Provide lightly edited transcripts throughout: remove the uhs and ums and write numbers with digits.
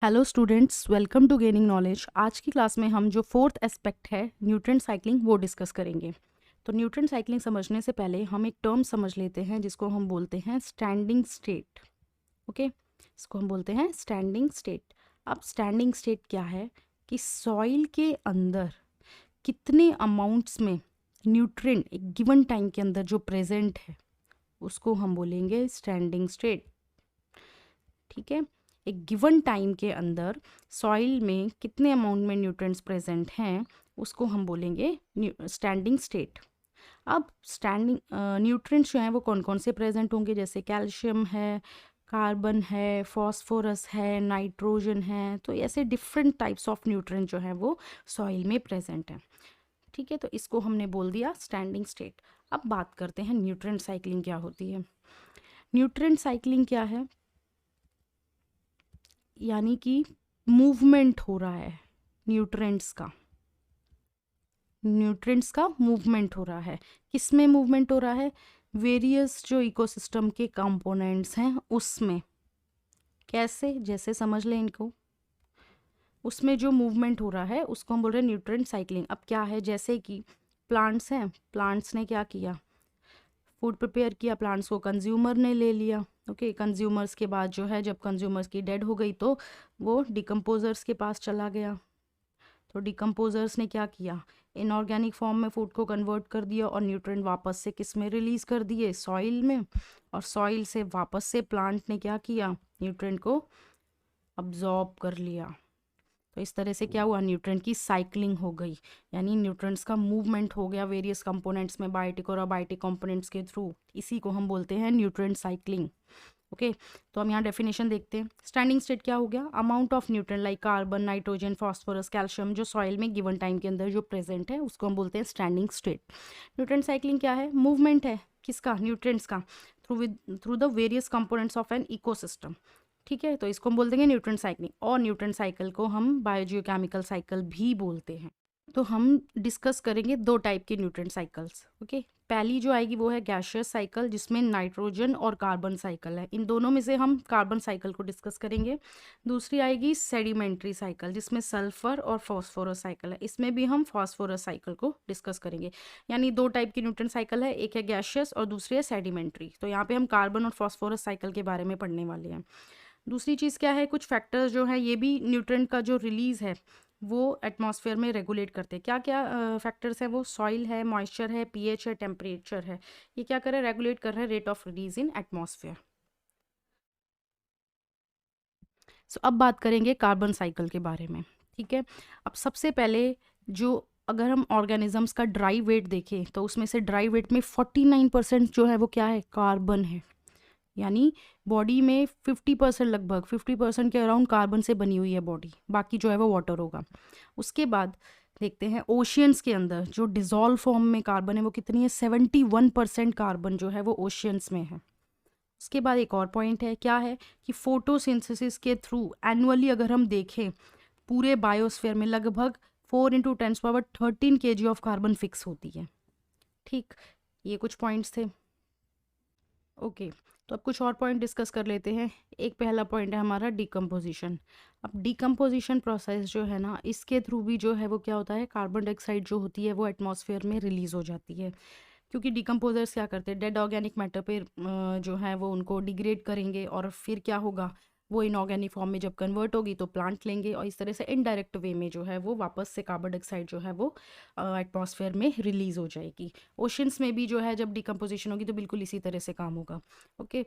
Hello students, welcome to gaining knowledge. आज की class में हम जो फोर्थ एस्पेक्ट है न्यूट्रिएंट साइक्लिंग वो डिस्कस करेंगे। तो न्यूट्रिएंट साइक्लिंग समझने से पहले हम एक टर्म समझ लेते हैं जिसको हम बोलते हैं स्टैंडिंग स्टेट। ओके, इसको हम बोलते हैं स्टैंडिंग स्टेट। अब स्टैंडिंग स्टेट क्या है कि सॉइल के अंदर कितने अमाउंट्स में न्यूट्रिएंट एक गिवन टाइम के अंदर जो प्रेजेंट है उसको हम बोलेंगे स्टैंडिंग स्टेट। ठीक है, एक गिवन टाइम के अंदर सॉइल में कितने अमाउंट में न्यूट्रिएंट्स प्रेजेंट हैं उसको हम बोलेंगे स्टैंडिंग स्टेट। अब स्टैंडिंग न्यूट्रिएंट्स जो हैं वो कौन कौन से प्रेजेंट होंगे, जैसे कैल्शियम है, कार्बन है, फॉस्फोरस है, नाइट्रोजन है। तो ऐसे डिफरेंट टाइप्स ऑफ न्यूट्रिएंट जो है वो सॉइल में प्रेजेंट है। ठीक है, तो इसको हमने बोल दिया स्टैंडिंग स्टेट। अब बात करते हैं न्यूट्रिएंट साइक्लिंग क्या होती है। न्यूट्रिएंट साइक्लिंग क्या है, यानी कि मूवमेंट हो रहा है न्यूट्रिएंट्स का मूवमेंट हो रहा है। किस में मूवमेंट हो रहा है? वेरियस जो इकोसिस्टम के कंपोनेंट्स हैं उसमें। कैसे? जैसे समझ लें इनको। उसमें जो मूवमेंट हो रहा है उसको हम बोल रहे हैं न्यूट्रिएंट साइक्लिंग। अब क्या है, जैसे कि प्लांट्स हैं, प्लांट्स ने क्या किया, फूड प्रिपेयर किया, प्लांट्स को कंज्यूमर ने ले लिया। ओके, कंज्यूमर्स के बाद जो है, जब कंज्यूमर्स की डेड हो गई तो वो डिकम्पोजर्स के पास चला गया। तो डिकम्पोजर्स ने क्या किया, इनऑर्गेनिक फॉर्म में फूड को कन्वर्ट कर दिया और न्यूट्रिएंट वापस से किस में रिलीज कर दिए, सॉइल में। और सॉइल से वापस से प्लांट ने क्या किया, न्यूट्रिएंट को अब्जॉर्ब कर लिया। तो इस तरह से क्या हुआ, न्यूट्रिएंट की साइक्लिंग हो गई, यानी न्यूट्रिएंट्स का मूवमेंट हो गया वेरियस कंपोनेंट्स में बायोटिक और अबायोटिक कंपोनेंट्स के थ्रू। इसी को हम बोलते हैं न्यूट्रिएंट साइक्लिंग। ओके, तो हम यहाँ डेफिनेशन देखते हैं। स्टैंडिंग स्टेट क्या हो गया, amount of nutrient like carbon, nitrogen, phosphorus, calcium जो सॉइल में गिवन टाइम के अंदर जो प्रेजेंट है उसको हम बोलते हैं स्टैंडिंग स्टेट। न्यूट्रिएंट साइक्लिंग क्या है, मूवमेंट है किसका, न्यूट्रिएंट्स का, through the various components of an ecosystem. ठीक है, तो इसको हम बोल देंगे न्यूट्रिएंट साइक्लिंग। और न्यूट्रिएंट साइकिल को हम बायोजियोकेमिकल साइकिल भी बोलते हैं। तो हम डिस्कस करेंगे दो टाइप के न्यूट्रिएंट साइकिल्स। ओके, पहली जो आएगी वो है गैसियस साइकिल, जिसमें नाइट्रोजन और कार्बन साइकिल है। इन दोनों में से हम कार्बन साइकिल को डिस्कस करेंगे। दूसरी आएगी सेडिमेंट्री साइकिल, जिसमें सल्फर और फॉस्फोरस साइकिल है। इसमें भी हम फॉस्फोरस साइकिल को डिस्कस करेंगे। यानी दो टाइप की न्यूट्रिएंट साइकिल है, एक है गैसियस और दूसरी है सेडिमेंट्री। तो यहाँ पे हम कार्बन और फॉस्फोरस साइकिल के बारे में पढ़ने वाले हैं। दूसरी चीज़ क्या है, कुछ फैक्टर्स जो है ये भी न्यूट्रिएंट का जो रिलीज है वो एटमॉस्फेयर में रेगुलेट करते हैं। क्या क्या फैक्टर्स हैं वो, सॉइल है, मॉइस्चर है, पीएच है, टेम्परेचर है। ये क्या कर रहे हैं, रेगुलेट कर रहे हैं rate of release in atmosphere. So अब बात करेंगे कार्बन साइकिल के बारे में। ठीक है, अब सबसे पहले जो, अगर हम ऑर्गेनिजम्स का ड्राई वेट देखें तो उसमें से ड्राई वेट में 49% जो है वो क्या है, कार्बन है। यानी बॉडी में 50% लगभग 50% के अराउंड कार्बन से बनी हुई है बॉडी, बाकी जो है वो वाटर होगा। उसके बाद देखते हैं ओशियंस के अंदर जो डिजॉल्व फॉर्म में कार्बन है वो कितनी है, 71% कार्बन जो है वो ओशियंस में है। उसके बाद एक और पॉइंट है, क्या है कि फोटोसिंथेसिस के थ्रू एनुअली अगर हम देखें पूरे बायोस्फीयर में लगभग 4 × 10⁻13 kg ऑफ कार्बन फिक्स होती है। ठीक, ये कुछ पॉइंट्स थे। ओके, तो अब कुछ और पॉइंट डिस्कस कर लेते हैं। एक पहला पॉइंट है हमारा डिकम्पोजिशन। अब डिकम्पोजिशन प्रोसेस जो है ना, इसके थ्रू भी जो है वो क्या होता है, कार्बन डाइऑक्साइड जो होती है वो एटमॉस्फेयर में रिलीज हो जाती है। क्योंकि डिकम्पोजर्स क्या करते हैं, डेड ऑर्गेनिक मैटर पे जो है वो उनको डिग्रेड करेंगे और फिर क्या होगा, वो इनऑर्गेनिक फॉर्म में जब कन्वर्ट होगी तो प्लांट लेंगे और इस तरह से इनडायरेक्ट वे में जो है वो वापस से कार्बन डाइऑक्साइड जो है वो एटमॉस्फेयर में रिलीज हो जाएगी। ओशंस में भी जो है जब डिकम्पोजिशन होगी तो बिल्कुल इसी तरह से काम होगा। ओके,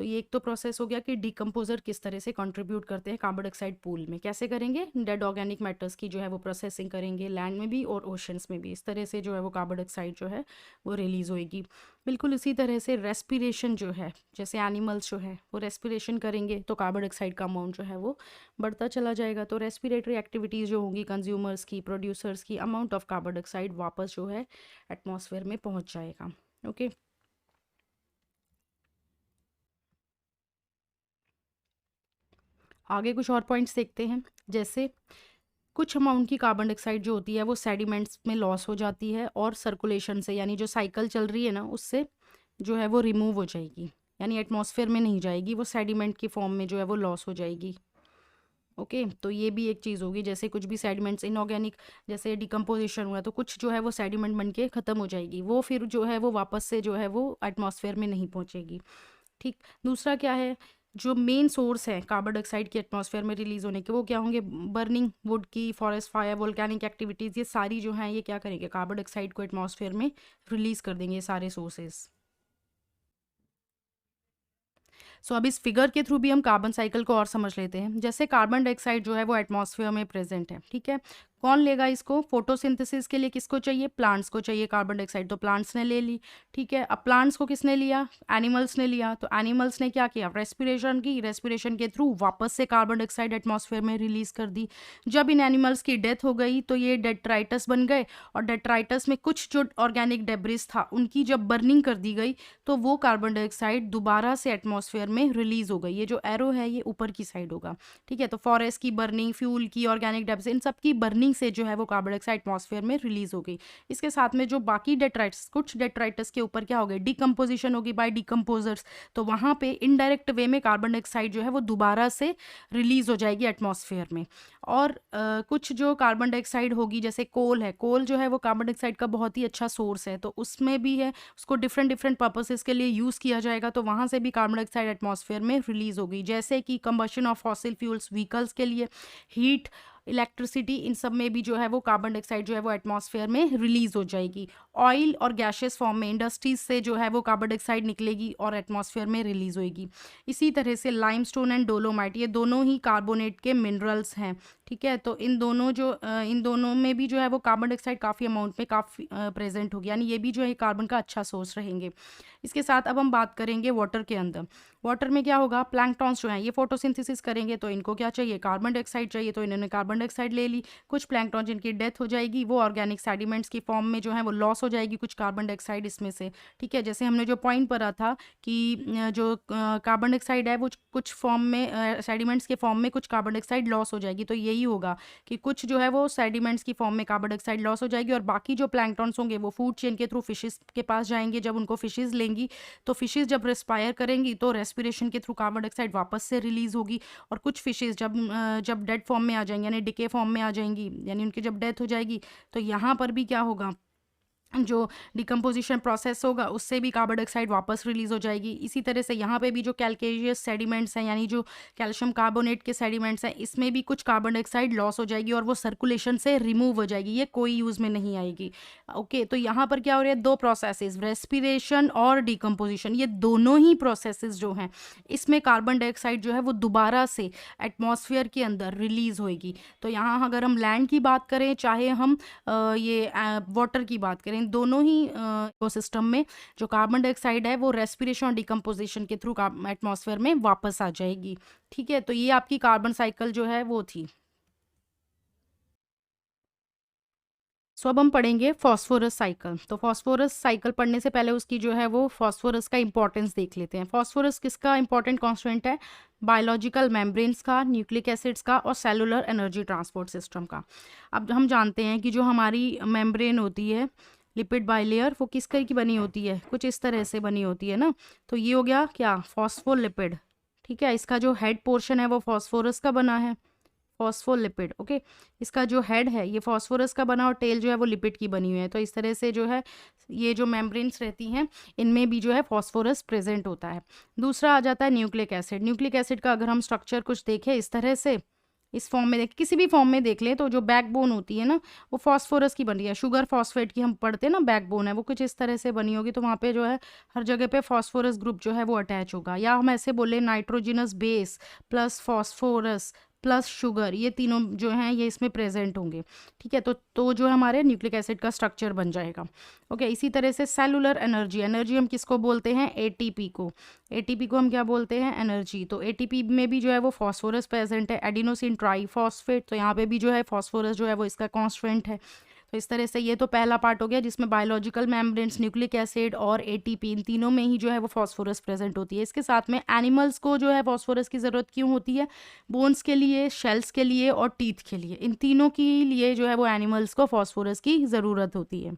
तो ये एक तो प्रोसेस हो गया कि डिकम्पोजर किस तरह से कंट्रीब्यूट करते हैं कार्बन डाइऑक्साइड पूल में। कैसे करेंगे, डेड ऑर्गेनिक मैटर्स की जो है वो प्रोसेसिंग करेंगे लैंड में भी और ओशंस में भी। इस तरह से जो है वो कार्बन डाइऑक्साइड जो है वो रिलीज होएगी। बिल्कुल इसी तरह से रेस्पिरेशन जो है, जैसे एनिमल्स जो है वो रेस्पिरेशन करेंगे तो कार्बन डाइऑक्साइड का अमाउंट जो है वो बढ़ता चला जाएगा। तो रेस्पिरेटरी एक्टिविटीज़ जो होंगी कंज्यूमर्स की, प्रोड्यूसर्स की, अमाउंट ऑफ कार्बन डाइऑक्साइड वापस जो है एटमॉस्फेयर में पहुंच जाएगा। ओके, आगे कुछ और पॉइंट्स देखते हैं। जैसे कुछ अमाउंट की कार्बन डाइऑक्साइड जो होती है वो सेडिमेंट्स में लॉस हो जाती है और सर्कुलेशन से, यानी जो साइकिल चल रही है ना उससे जो है वो रिमूव हो जाएगी, यानी एटमॉस्फेयर में नहीं जाएगी, वो सेडिमेंट की फॉर्म में जो है वो लॉस हो जाएगी। ओके, तो ये भी एक चीज़ होगी। जैसे कुछ भी सेडिमेंट्स इनऑर्गेनिक जैसे डिकम्पोजिशन हुआ तो कुछ जो है वो सेडिमेंट बन के ख़त्म हो जाएगी, वो फिर जो है वो वापस से जो है वो एटमॉस्फेयर में नहीं पहुंचेगी। ठीक। दूसरा क्या है, जो मेन सोर्स है कार्बन डाइऑक्साइड की एटमॉस्फेयर में रिलीज होने के, वो क्या होंगे, बर्निंग वुड की, फॉरेस्ट फायर, वोल्केनिक एक्टिविटीज़, ये सारी जो हैं ये क्या करेंगे, कार्बन डाइऑक्साइड को एटमॉस्फेयर में रिलीज कर देंगे, ये सारे सोर्सेज। सो अब इस फिगर के थ्रू भी हम कार्बन साइकिल को और समझ लेते हैं। जैसे कार्बन डाइऑक्साइड जो है वो एटमॉस्फेयर में प्रेजेंट है, ठीक है। कौन लेगा इसको, फोटोसिंथेसिस के लिए किसको चाहिए, प्लांट्स को चाहिए कार्बन डाइऑक्साइड, तो प्लांट्स ने ले ली, ठीक है। अब प्लांट्स को किसने लिया, एनिमल्स ने लिया, तो एनिमल्स ने क्या किया, रेस्पिरेशन की, रेस्पिरेशन के थ्रू वापस से कार्बन डाइऑक्साइड एटमॉस्फेयर में रिलीज कर दी। जब इन एनिमल्स की डेथ हो गई तो ये डेट्राइटस बन गए, और डेट्राइटस में कुछ जो ऑर्गेनिक डेब्रिस था उनकी जब बर्निंग कर दी गई तो वो कार्बन डाइऑक्साइड दोबारा से एटमॉस्फेयर में रिलीज हो गई। ये जो एरो है ये ऊपर की साइड होगा, ठीक है। तो फॉरेस्ट की बर्निंग, फ्यूल की, ऑर्गेनिक डेब्रिस, इन सब की बर्निंग से जो है वो कार्बन डाइऑक्साइड एटमॉस्फेयर में रिलीज हो गई। इसके साथ में जो बाकी डेट्राइट्स, कुछ डेट्राइटस के ऊपर क्या हो गए, डिकम्पोजिशन होगी बाय डिकम्पोजर्स, तो वहां पे इनडायरेक्ट वे में कार्बन डाइऑक्साइड जो है वो दोबारा से रिलीज हो जाएगी एटमॉस्फेयर में। और कुछ जो कार्बन डाइऑक्साइड होगी, जैसे कोल है, कोल जो है वो कार्बन डाइऑक्साइड का बहुत ही अच्छा सोर्स है, तो उसमें भी है, उसको डिफरेंट डिफरेंट पर्पसेस के लिए यूज़ किया जाएगा, तो वहाँ से भी कार्बन डाइऑक्साइड एटमॉस्फेयर में रिलीज होगी। जैसे कि combustion of fossil fuels vehicles के लिए, हीट, इलेक्ट्रिसिटी, इन सब में भी जो है वो कार्बन डाइऑक्साइड जो है वो एटमॉस्फेयर में रिलीज हो जाएगी। ऑयल और गैसेस फॉर्म में इंडस्ट्रीज से जो है वो कार्बन डाइऑक्साइड निकलेगी और एटमॉस्फेयर में रिलीज होगी। इसी तरह से लाइमस्टोन एंड डोलोमाइट, ये दोनों ही कार्बोनेट के मिनरल्स हैं, ठीक है। तो इन दोनों में भी जो है वो कार्बन डाइऑक्साइड काफ़ी अमाउंट में काफ़ी प्रेजेंट होगी, यानी ये भी जो है कार्बन का अच्छा सोर्स रहेंगे। इसके साथ अब हम बात करेंगे वाटर के अंदर। वाटर में क्या होगा, प्लैंकटॉन्स जो हैं ये फोटोसिंथेसिस करेंगे, तो इनको क्या चाहिए, कार्बन डाइऑक्साइड चाहिए, तो इन्होंने कार्बन डाइऑक्साइड ले ली। कुछ प्लैंकटॉन जिनकी डेथ हो जाएगी वो ऑर्गेनिक सेडिमेंट्स की फॉर्म में जो है वो लॉस हो जाएगी कुछ कार्बन डाइऑक्साइड इसमें से, ठीक है। जैसे हमने जो पॉइंट पढ़ा था कि जो कार्बन डाइऑक्साइड है वो कुछ फॉर्म में सेडिमेंट्स के फॉर्म में कुछ कार्बन डाइऑक्साइड लॉस हो जाएगी, तो यही होगा कि कुछ जो है वो सेडिमेंट्स की फॉर्म में कार्बन डाइऑक्साइड लॉस हो जाएगी, और बाकी जो प्लैंकटॉन्स होंगे वो फूड चेन के थ्रू फिशेस के पास जाएंगे। जब उनको फिशेस लेंगी तो फिशेस जब रेस्पायर करेंगी तो रेस्पिरेशन के थ्रू कार्बन डाइऑक्साइड वापस से रिलीज होगी, और कुछ फिशेस जब डेड फॉर्म में आ जाएंगी, यानी डिके फॉर्म में आ जाएंगी, यानी उनकी जब डेथ हो जाएगी, तो यहाँ पर भी क्या होगा, जो डिकम्पोजिशन प्रोसेस होगा उससे भी कार्बन डाइऑक्साइड वापस रिलीज हो जाएगी। इसी तरह से यहाँ पे भी जो कैल्केरियस सेडिमेंट्स हैं, यानी जो कैल्शियम कार्बोनेट के सेडिमेंट्स हैं, इसमें भी कुछ कार्बन डाइऑक्साइड लॉस हो जाएगी और वो सर्कुलेशन से रिमूव हो जाएगी, ये कोई यूज़ में नहीं आएगी। ओके, तो यहाँ पर क्या हो रहा है, दो प्रोसेसेस, रेस्पिरेशन और डिकम्पोजिशन, ये दोनों ही प्रोसेसेस जो हैं इसमें कार्बन डाइऑक्साइड जो है वो दोबारा से एटमॉस्फेयर के अंदर रिलीज होएगी। तो यहाँ अगर हम लैंड की बात करें, चाहे हम ये वाटर की बात करें, दोनों ही इकोसिस्टम में जो कार्बन डाइऑक्साइड है वो रेस्पिरेशन और डिकम्पोजिशन के थ्रू एटमॉस्फेयर में वापस आ जाएगी, ठीक है। तो ये आपकी कार्बन साइकिल जो है वो थी। सो अब हम पढ़ेंगे फॉस्फोरस साइकिल। तो फॉस्फोरस साइकिल पढ़ने से पहले उसकी जो है वो फॉस्फोरस का इंपॉर्टेंस देख लेते हैं। फॉस्फोरस किसका इंपॉर्टेंट कॉन्स्टिट्यूएंट है, बायोलॉजिकल मेम्ब्रेन्स का, न्यूक्लिक एसिड्स का और सेलुलर एनर्जी ट्रांसपोर्ट सिस्टम का। अब हम जानते हैं कि जो हमारी मेम्ब्रेन होती है, लिपिड बाइलेयर, वो किस की बनी होती है, कुछ इस तरह से बनी होती है ना। तो ये हो गया क्या, फॉस्फोलिपिड, ठीक है। इसका जो हेड पोर्शन है वो फॉस्फोरस का बना है, फॉस्फोलिपिड, ओके। इसका जो हेड है ये फॉस्फोरस का बना और टेल जो है वो लिपिड की बनी हुई है। तो इस तरह से जो है ये जो मेम्ब्रेन्स रहती हैं इनमें भी जो है फॉस्फोरस प्रेजेंट होता है। दूसरा आ जाता है न्यूक्लिक एसिड। न्यूक्लिक एसिड का अगर हम स्ट्रक्चर कुछ देखें इस तरह से, इस फॉर्म में देख, किसी भी फॉर्म में देख लें, तो जो बैकबोन होती है ना वो फॉस्फोरस की बनी है। शुगर फॉस्फेट की हम पढ़ते हैं ना बैकबोन है, वो कुछ इस तरह से बनी होगी, तो वहाँ पे जो है हर जगह पे फॉस्फोरस ग्रुप जो है वो अटैच होगा। या हम ऐसे बोले nitrogenous base plus phosphorus plus sugar, ये तीनों जो हैं ये इसमें प्रेजेंट होंगे, ठीक है। तो जो है हमारे न्यूक्लिक एसिड का स्ट्रक्चर बन जाएगा, ओके। इसी तरह से सेलुलर एनर्जी, एनर्जी हम किसको बोलते हैं, एटीपी को। एटीपी को हम क्या बोलते हैं, एनर्जी। तो एटीपी में भी जो है वो फॉस्फोरस प्रेजेंट है, एडिनोसिन ट्राइफॉस्फेट, तो यहाँ पे भी जो है फॉस्फोरस जो है वो इसका कॉन्स्टेंट है। तो इस तरह से ये तो पहला पार्ट हो गया जिसमें बायोलॉजिकल मेम्ब्रेन्स, न्यूक्लिक एसिड और एटीपी, इन तीनों में ही जो है वो फॉस्फोरस प्रेजेंट होती है। इसके साथ में एनिमल्स को जो है फॉस्फोरस की ज़रूरत क्यों होती है, बोन्स के लिए, शेल्स के लिए और टीथ के लिए, इन तीनों के लिए जो है वो एनिमल्स को फॉस्फोरस की ज़रूरत होती है।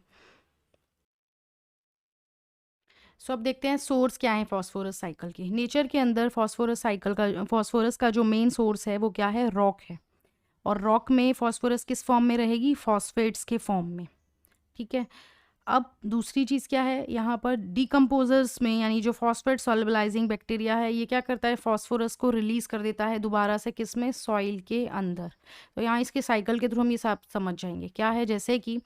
सो अब देखते हैं सोर्स क्या है फॉस्फोरस साइकिल की। नेचर के अंदर फॉस्फोरस का जो मेन सोर्स है वो क्या है, रॉक है। और रॉक में फॉस्फोरस किस फॉर्म में रहेगी, फॉस्फेट्स के फॉर्म में, ठीक है। अब दूसरी चीज़ क्या है यहाँ पर, डिकम्पोजर्स में यानी जो फॉस्फेट सॉल्युबलाइजिंग बैक्टीरिया है ये क्या करता है, फॉस्फोरस को रिलीज कर देता है दोबारा से किस में, सॉइल के अंदर। तो यहाँ इसके साइकिल के थ्रू हम ये सब समझ जाएंगे क्या है। जैसे कि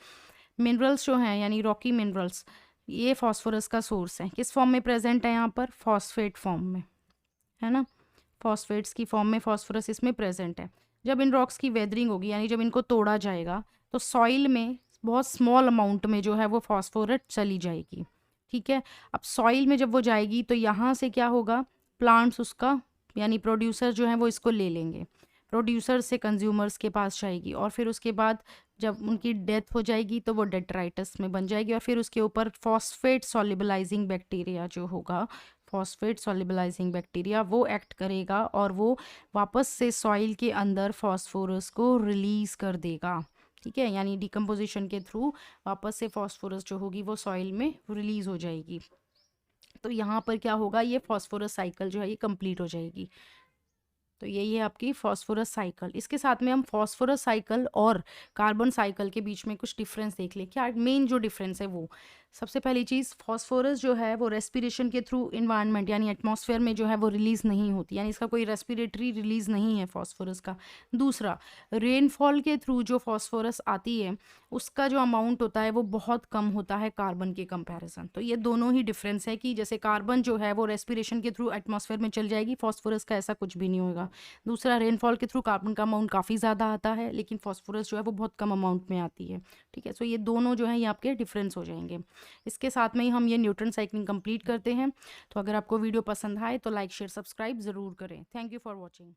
मिनरल्स जो हैं यानी रॉकी मिनरल्स, ये फॉस्फोरस का सोर्स है, किस फॉर्म में प्रेजेंट है यहाँ पर, फॉस्फेट फॉर्म में, है ना। फॉस्फेट्स की फॉर्म में फॉस्फोरस इसमें प्रेजेंट है। जब इन रॉक्स की वेदरिंग होगी यानी जब इनको तोड़ा जाएगा तो सॉइल में बहुत स्मॉल अमाउंट में जो है वो फॉस्फोरेट चली जाएगी, ठीक है। अब सॉइल में जब वो जाएगी तो यहाँ से क्या होगा, प्लांट्स उसका यानी प्रोड्यूसर जो है वो इसको ले लेंगे, प्रोड्यूसर से कंज्यूमर्स के पास जाएगी और फिर उसके बाद जब उनकी डेथ हो जाएगी तो वो डेट्राइटस में बन जाएगी और फिर उसके ऊपर फॉस्फेट सॉल्युबलाइजिंग बैक्टीरिया जो होगा, फॉस्फेट सॉल्युबलाइजिंग बैक्टीरिया वो एक्ट करेगा और वो वापस से सॉइल के अंदर फॉस्फोरस को रिलीज कर देगा, ठीक है। यानी डिकम्पोजिशन के थ्रू वापस से फॉस्फोरस जो होगी वो सॉइल में रिलीज हो जाएगी। तो यहाँ पर क्या होगा, ये फॉस्फोरस साइकिल जो है ये कंप्लीट हो जाएगी। तो यही है आपकी फॉस्फोरस साइकिल। इसके साथ में हम फॉस्फोरस साइकिल और कार्बन साइकिल के बीच में कुछ डिफरेंस देख ले। क्या मेन जो डिफरेंस है वो, सबसे पहली चीज़, फॉस्फोरस जो है वो रेस्पिरेशन के थ्रू इन्वायरमेंट यानी एटमॉस्फेयर में जो है वो रिलीज़ नहीं होती, यानी इसका कोई रेस्पिरेटरी रिलीज़ नहीं है फॉस्फोरस का। दूसरा, रेनफॉल के थ्रू जो फॉस्फोरस आती है उसका जो अमाउंट होता है वो बहुत कम होता है कार्बन के कंपैरिजन। तो ये दोनों ही डिफरेंस है कि जैसे कार्बन जो है वो रेस्पिरेशन के थ्रू एटमॉस्फेयर में चल जाएगी, फॉस्फोरस का ऐसा कुछ भी नहीं होगा। दूसरा, रेनफॉल के थ्रू कार्बन का अमाउंट काफ़ी ज़्यादा आता है लेकिन फॉस्फोरस जो है वो बहुत कम अमाउंट में आती है, ठीक है। सो ये दोनों जो है ये आपके डिफरेंस हो जाएंगे। इसके साथ में ही हम ये न्यूट्रन साइक्लिंग कंप्लीट करते हैं। तो अगर आपको वीडियो पसंद आए तो लाइक शेयर सब्सक्राइब ज़रूर करें। Thank you for watching.